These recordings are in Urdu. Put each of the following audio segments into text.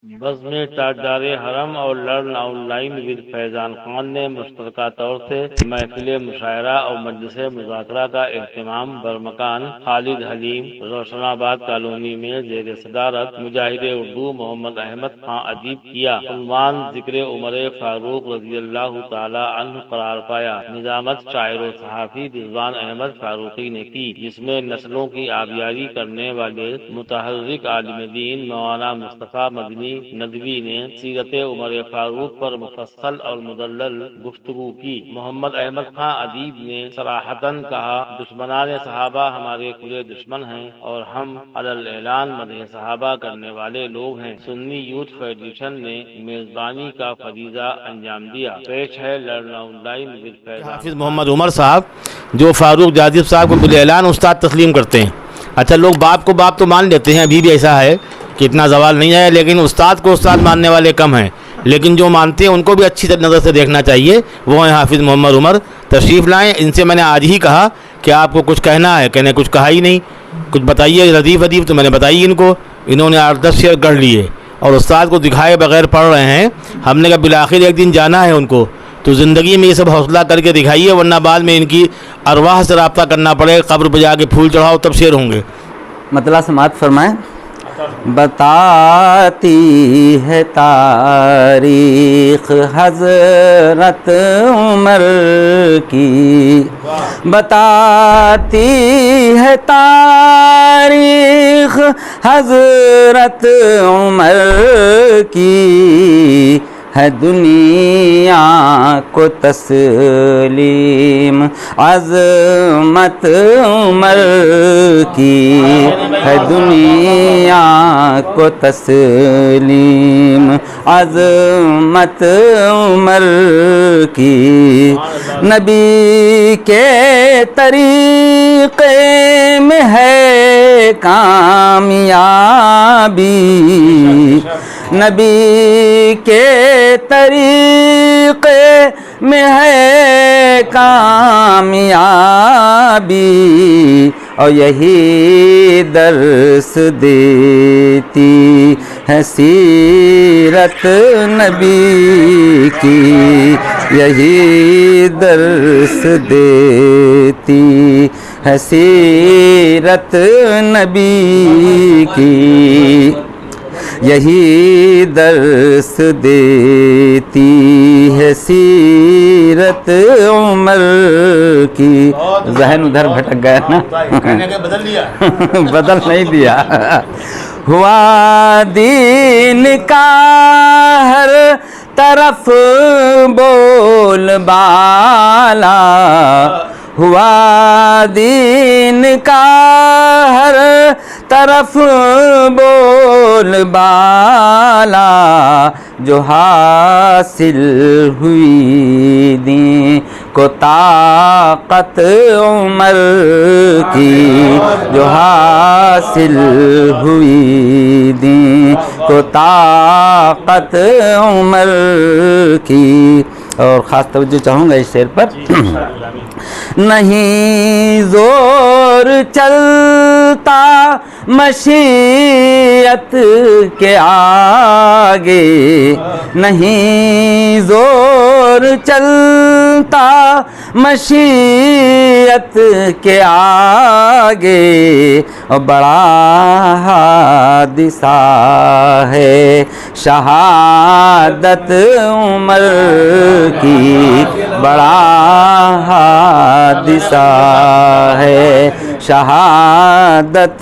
بزم تاجدار حرم اور لرن آن لائن ود فیضان خان نے مشترکہ طور سے محفل مشاعرہ اور مجلس مذاکرہ کا اہتمام برمکان خالد حلیم روشن آباد کالونی میں زیر صدارت مجاہد اردو محمد احمد خان ادیب کیا۔ عنوان ذکر عمر فاروق رضی اللہ تعالی عنہ قرار پایا۔ نظامت شاعر و صحافی رضوان احمد فاروقی نے کی، جس میں نسلوں کی آبیاری کرنے والے متحرک عالم دین مولانا مصطفیٰ مدنی ندوی نے سیرت عمر فاروق پر مفصل اور مدلل گفتگو کی۔ محمد احمد خان ادیب نے صراحتاً کہا، دشمنان صحابہ ہمارے کھلے دشمن ہیں اور ہم علی الاعلان مدح صحابہ کرنے والے لوگ ہیں۔ سنی یوتھ فیڈریشن نے میزبانی کا فریضہ انجام دیا۔ پیش ہے لرن آن لائن ود فیضان۔ حافظ محمد عمر صاحب جو فاروق جاذب صاحب کو بالاعلان استاد تسلیم کرتے ہیں۔ اچھا، لوگ باپ کو باپ تو مان لیتے ہیں، ابھی بھی ایسا ہے کہ اتنا زوال نہیں ہے، لیکن استاد کو استاد ماننے والے کم ہیں، لیکن جو مانتے ہیں ان کو بھی اچھی نظر سے دیکھنا چاہیے۔ وہ ہیں حافظ محمد عمر، تشریف لائیں۔ ان سے میں نے آج ہی کہا کہ آپ کو کچھ کہنا ہے، کہنے کچھ کہا ہی نہیں، کچھ بتائیے لطیف ادیب، تو میں نے بتائی ان کو، انہوں نے 8-10 شعر گڑھ لیے اور استاد کو دکھائے بغیر پڑھ رہے ہیں۔ ہم نے کہا بالآخر ایک دن جانا ہے ان کو، تو زندگی میں یہ سب حوصلہ کر کے دکھائیے، ورنہ بعد میں ان کی ارواح سے رابطہ کرنا پڑے، قبر پہ جا کے پھول چڑھاؤ تب شعر ہوں گے۔ مطلع سماعت فرمائیں۔ بتاتی ہے تاریخ حضرت عمر کی، بتاتی ہے تاریخ حضرت عمر کی، ہے دنیا کو تسلیم عظمت عمر کی، ہے دنیا کو تسلیم عظمت عمر کی۔ نبی کے طریقے میں ہے کامیابی، نبی کے طریقے میں ہے کامیابی، اور یہی درس دیتی ہے سیرت نبی کی، یہی درس دیتی ہے سیرت نبی کی، یہی درس دیتی ہے سیرت عمر کی۔ ذہن ادھر بھٹک گیا نا، بدل نہیں دیا۔ ہوا دین کا ہر طرف بول بالا، ہوا دین کا ہر طرف بول بالا، جو حاصل ہوئی دین کو طاقت عمر کی، جو حاصل ہوئی دین کو طاقت عمر کی۔ اور خاص توجہ چاہوں گا اس شعر پر۔ نہیں زور چلتا مشیت کے آگے، نہیں زور چلتا مشیت کے آگے، بڑا حادثہ ہے شہادت عمر کی، بڑا حادثہ ہے شہادت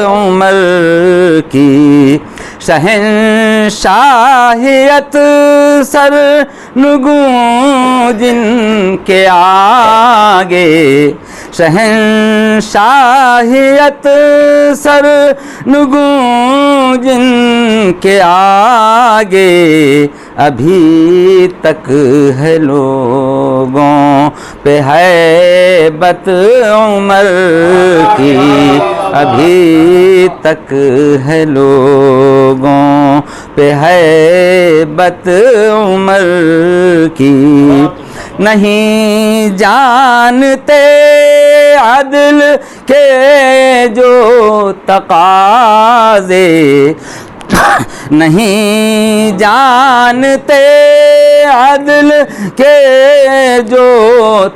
عمر کی۔ شہنشاہیت سر نگوں جن کے آگے، شہنشاہیت سر نگوں جن کے آگے، ابھی تک ہے لوگوں پہ ہیبت عمر کی، ابھی تک ہے لوگوں پہ ہیبت عمر کی۔ نہیں جانتے عدل کے جو تقاضے، نہیں جانتے عدل کے جو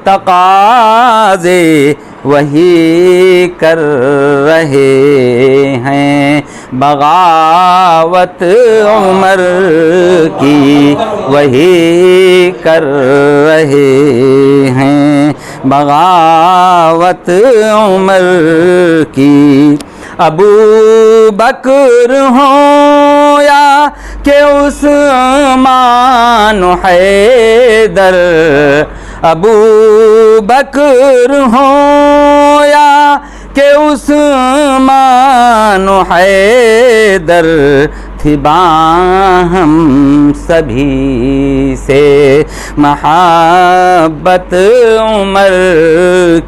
تقاضے وہی کر رہے ہیں، بغاوت عمر کی وہی کر رہے ہیں، بغاوت عمر کی۔ ابو بکر ہوں یا کہ عثمان حیدر، ابو بکر ہوں یا کہ عثمان حیدر، تھی باہم سبھی سے محبت عمر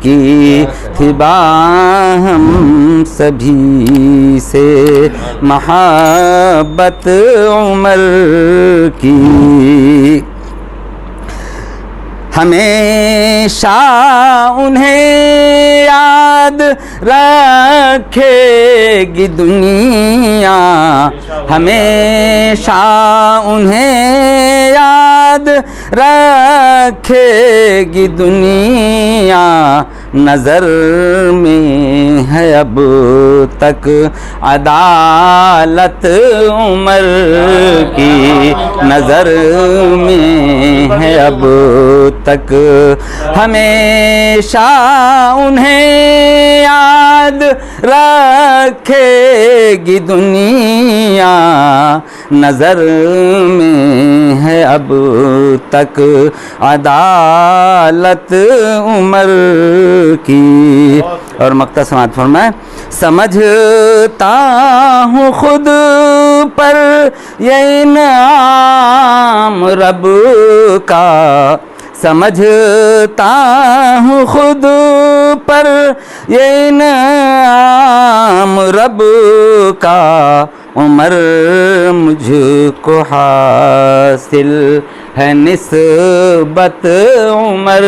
کی، تھی باہم سبھی سے محبت عمر کی۔ ہمیشہ انہیں یاد رکھے گی دنیا، ہمیشہ انہیں یاد رکھے گی دنیا، نظر میں ہے اب تک عدالت عمر کی، نظر میں ہے اب تک، ہمیشہ انہیں یاد رکھے گی دنیا، نظر میں ہے اب تک عدالت عمر کی۔ اور مقطع سماعت فرمائیں۔ سمجھتا ہوں خود پر یہ انعام رب کا، سمجھتا ہوں خود پر یہ انعام رب کا، عمر مجھ کو حاصل ہے نسبت عمر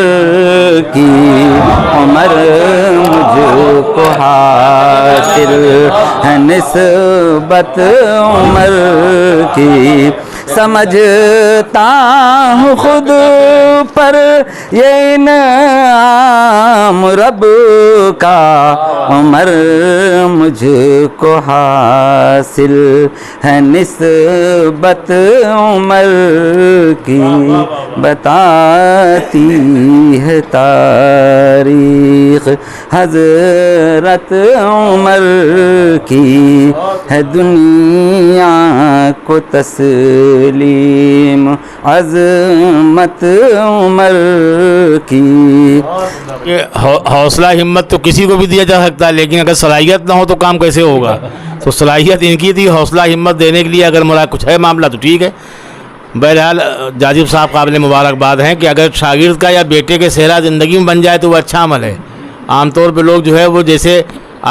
کی، عمر مجھ کو حاصل ہے نسبت عمر کی۔ سمجھتا ہوں خود پر یہ انعام رب کا، عمر مجھ کو حاصل ہے نسبت عمر کی، بتاتی ہے تاریخ حضرت عمر کی، ہے دنیا کو تسلیم عظمت عمر کی۔ حوصلہ ہمت تو کسی کو بھی دیا جا سکتا ہے، لیکن اگر صلاحیت نہ ہو تو کام کیسے ہوگا؟ تو صلاحیت ان کی تھی حوصلہ ہمت دینے کے لیے، اگر مرا کچھ ہے معاملہ تو ٹھیک ہے۔ بہرحال جاجب صاحب قابل مبارکباد ہیں کہ اگر شاگرد کا یا بیٹے کے صحرا زندگی میں بن جائے تو وہ اچھا عمل ہے۔ عام طور پہ لوگ جو ہے وہ جیسے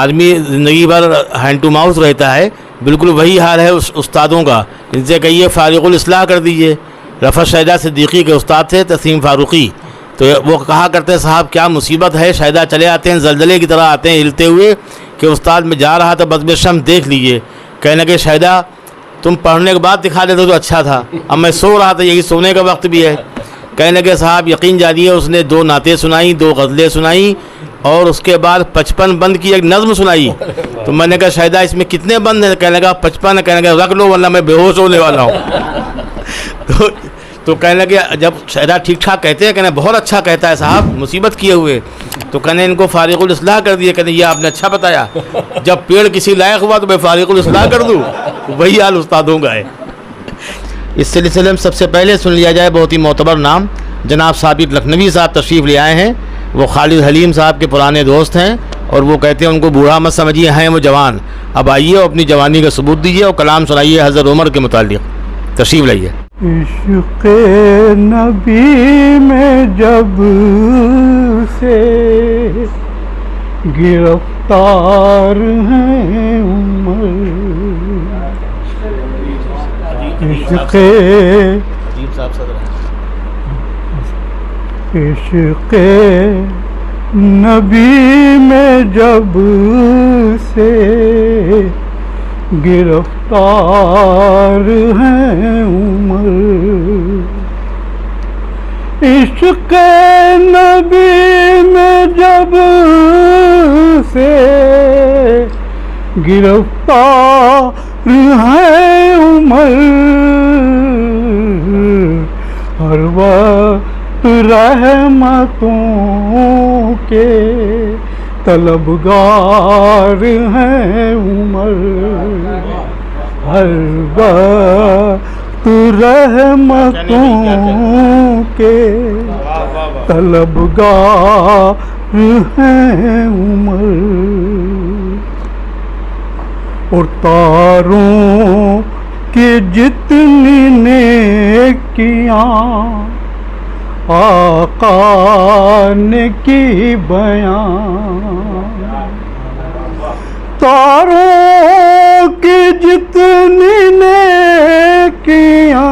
آدمی زندگی بھر ہینڈ ٹو ماؤتھ رہتا ہے، بالکل وہی حال ہے استادوں کا۔ ان سے کہیے فارغ الاصلاح کر دیجئے۔ رفعت شہدہ صدیقی کے استاد تھے تسلیم فاروقی، تو وہ کہا کرتے صاحب کیا مصیبت ہے، شہدہ چلے آتے ہیں زلزلے کی طرح آتے ہیں ہلتے ہوئے، کہ استاد میں جا رہا تھا بزم شمس دیکھ لیجئے، کہنے کہ شہدہ تم پڑھنے کے بعد دکھا دیتے تو اچھا تھا، اب میں سو رہا تھا، یہی سونے کا وقت بھی ہے۔ کہنے کہ صاحب یقین جانیے اس نے 2 نعتیں سنائیں، 2 غزلیں سنائیں، اور اس کے بعد 55 بند کی ایک نظم سنائی۔ تو میں نے کہا شہدہ اس میں کتنے بند ہیں؟ کہنے لگا 55۔ کہنے لگا رکھ لو ورنہ میں بے ہوش ہونے والا ہوں۔ تو کہنے لگے جب شہدہ ٹھیک ٹھاک کہتے ہیں، کہنے بہت اچھا کہتا ہے صاحب مصیبت کیے ہوئے، تو کہنے ان کو فارغ الاصلاح کر دیے۔ کہنے یہ آپ نے اچھا بتایا، جب پیڑ کسی لائق ہوا تو میں فارغ الاصلاح کر دوں، وہی حال استادوں کا ہے۔ اس سلسلے میں سب سے پہلے سن لیا جائے بہت ہی معتبر نام، جناب ثابت لکھنوی صاحب تشریف لے آئے ہیں۔ وہ خالد حلیم صاحب کے پرانے دوست ہیں، اور وہ کہتے ہیں ان کو بوڑھا مت سمجھیے، ہیں وہ جوان۔ اب آئیے اور اپنی جوانی کا ثبوت دیجیے اور کلام سنائیے حضرت عمر کے متعلق۔ تشریف لائیے۔ عشق نبی میں جب سے گرفتار ہیں عمر، عشق نبی میں جب سے گرفتار ہے عمر عشق نبی میں جب سے گرفتار ہے عمر ہر وقت رحمتوں کے طلبگار ہیں عمر ہر وقت رحمتوں کے طلبگار ہیں عمر اور تاروں کی جتنی نیکیاں آقا نے کی بیان تاروں کی جتنی نیکیاں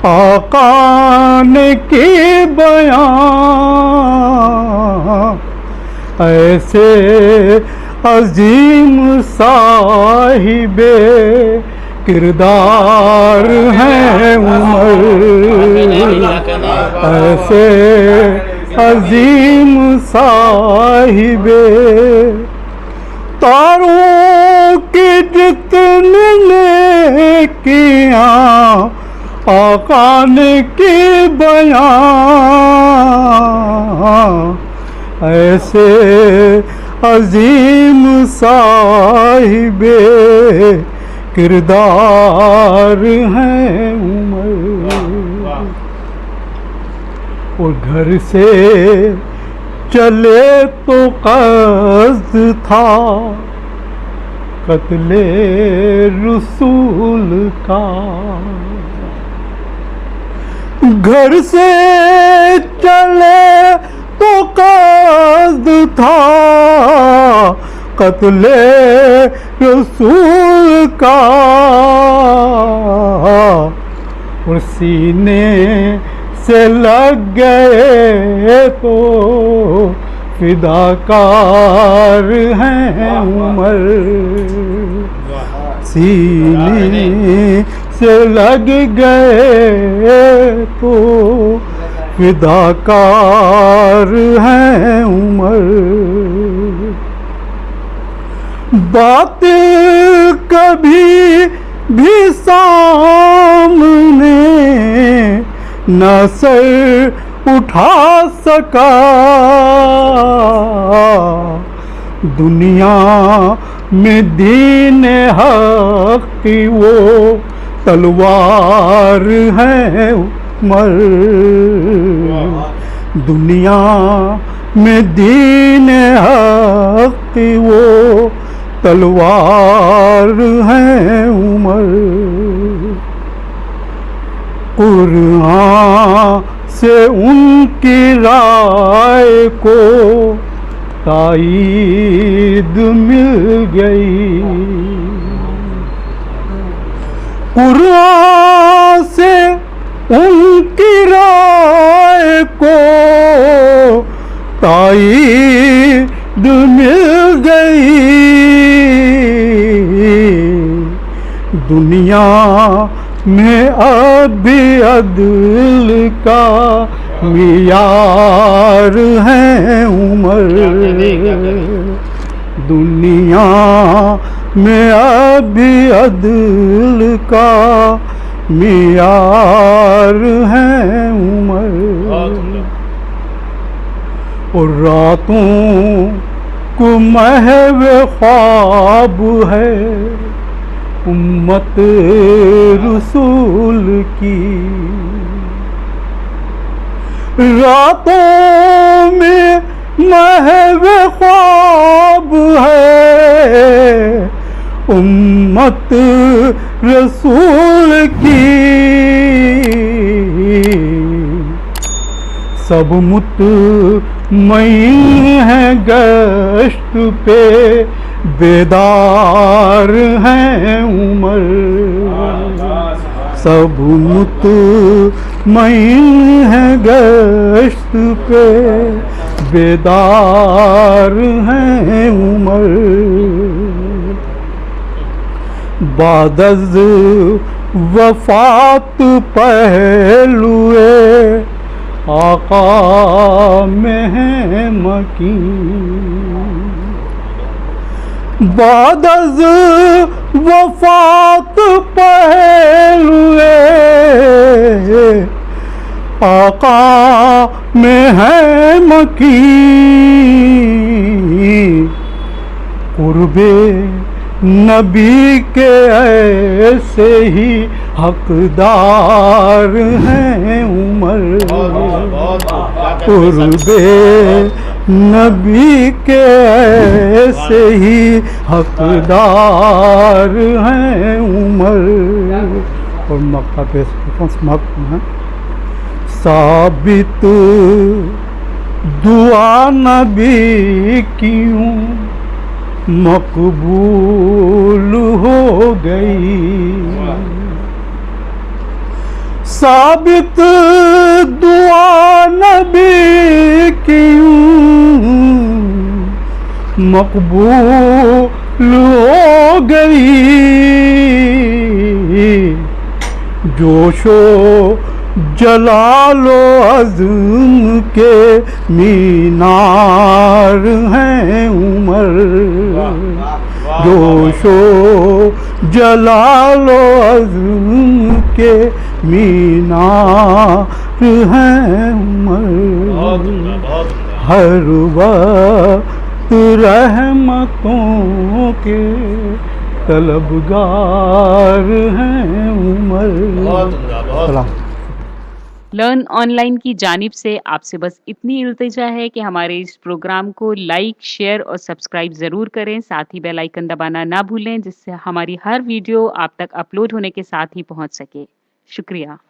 آقا نے کی بیان ایسے عظیم صاحب کردار ہیں عمر ایسے عظیم صاحب تاروں کی جتنی نیکیاں آقا نے کی بیان ایسے عظیم صاحب کردار ہیں عمر اور گھر سے چلے تو قصد تھا قتل رسول کا گھر سے چلے تو قصد تھا قتل رسول کا اور سینے سے لگ گئے تو فداکار ہیں عمر سینے سے لگ گئے تو فداکار ہیں عمر بات کبھی بھی سامنے نہ سر اٹھا سکا دنیا میں دین حق کی وہ تلوار ہے عمر دنیا میں دین حق کی وہ تلوار ہے عمر قرآن سے ان کی رائے کو تائید مل گئی قرآن سے ان کی رائے کو تائید مل گئی دنیا میں اب بھی عدل کا معیار ہے عمر دنیا میں اب بھی عدل کا معیار ہے عمر اور راتوں کو محو خواب ہے امت رسول کی راتوں میں محو خواب ہے امت رسول کی سب مطمئن ہیں گشت پہ بیدار ہیں عمر سب مطمئن ہیں گشت پہ بیدار ہیں عمر بعد از وفات پہلوئے آقا میں ہے مکین، بعد از وفات پہلوئے آقا میں ہے مکین، قرب نبی کے ایسے ہی حقدار ہیں عمر، قرب نبی کے ایسے ہی حقدار ہیں عمر۔ اور مقطع پہ مقطع ہے، ثابت دعا نبی کیوں مقبول ہو گئی، ثابت دعا نبی کیوں مقبول ہو گئی، جوش و جلال و عزم کے مینار ہیں عمر، جوش و جلال و عزم کے مینار ہیں عمر، ہر وقت رحمتوں کے طلبگار ہیں عمر۔ لرن آن لائن کی جانب سے آپ سے بس اتنی التجا ہے کہ ہمارے اس پروگرام کو لائک، شیئر اور سبسکرائب ضرور کریں، ساتھ ہی بیل آئیکن دبانا نہ بھولیں، جس سے ہماری ہر ویڈیو آپ تک اپلوڈ ہونے کے ساتھ ہی پہنچ سکے۔ شکریہ۔